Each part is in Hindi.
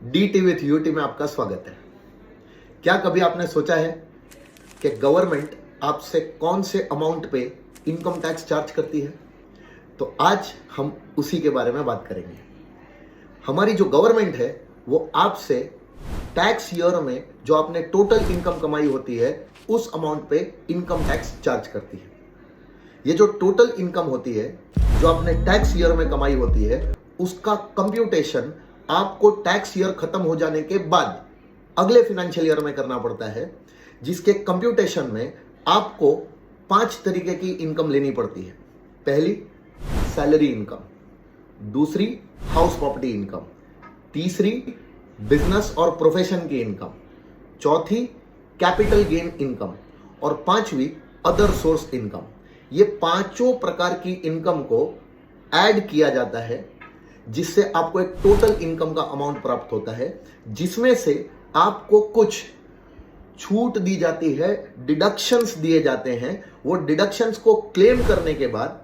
डीटी विथ यूटी में आपका स्वागत है। क्या कभी आपने सोचा है कि गवर्नमेंट आपसे कौन से अमाउंट पे इनकम टैक्स चार्ज करती है? तो आज हम उसी के बारे में बात करेंगे। हमारी जो गवर्नमेंट है वो आपसे टैक्स ईयर में जो आपने टोटल इनकम कमाई होती है उस अमाउंट पे इनकम टैक्स चार्ज करती है। ये जो टोटल इनकम होती है जो आपने टैक्स ईयर में कमाई होती है उसका कंप्यूटेशन आपको टैक्स ईयर खत्म हो जाने के बाद अगले फाइनेंशियल ईयर में करना पड़ता है, जिसके कंप्यूटेशन में आपको 5 तरीके की इनकम लेनी पड़ती है। पहली सैलरी इनकम, दूसरी हाउस प्रॉपर्टी इनकम, तीसरी बिजनेस और प्रोफेशन की इनकम, चौथी कैपिटल गेन इनकम और पांचवी अदर सोर्स इनकम। ये पांचों प्रकार की इनकम को ऐड किया जाता है जिससे आपको एक टोटल इनकम का अमाउंट प्राप्त होता है, जिसमें से आपको कुछ छूट दी जाती है, डिडक्शंस दिए जाते हैं। वो डिडक्शंस को क्लेम करने के बाद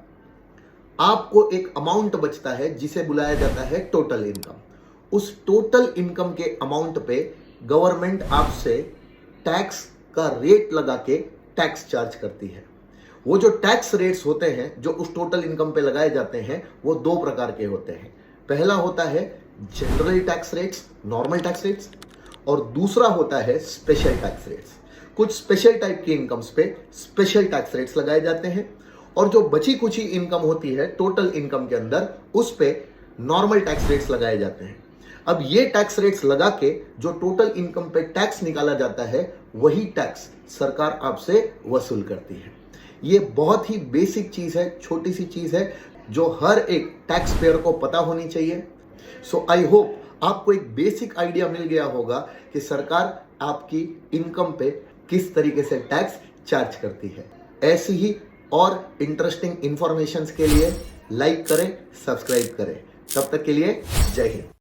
आपको एक अमाउंट बचता है जिसे बुलाया जाता है टोटल इनकम। उस टोटल इनकम के अमाउंट पे गवर्नमेंट आपसे टैक्स का रेट लगा के टैक्स चार्ज करती है। वो जो टैक्स रेट्स होते हैं जो उस टोटल इनकम पे लगाए जाते हैं वो 2 प्रकार के होते हैं। पहला होता है general tax rates, normal tax rates, और दूसरा होता है स्पेशल टैक्स रेट्स। कुछ स्पेशल टाइप की इनकम्स पे स्पेशल टैक्स रेट्स लगाए जाते हैं और जो बची कुची इनकम होती है टोटल इनकम के अंदर उस पे नॉर्मल टैक्स रेट्स लगाए जाते हैं। अब ये टैक्स रेट्स लगा के जो टोटल इनकम पे टैक्स निकाला जाता है वही टैक्स सरकार आपसे वसूल करती है। ये बहुत ही बेसिक चीज है, छोटी सी चीज है जो हर एक टैक्स पेयर को पता होनी चाहिए। सो आई होप आपको एक बेसिक आइडिया मिल गया होगा कि सरकार आपकी इनकम पे किस तरीके से टैक्स चार्ज करती है। ऐसी ही और इंटरेस्टिंग इंफॉर्मेशन के लिए लाइक करें, सब्सक्राइब करें। तब तक के लिए जय हिंद।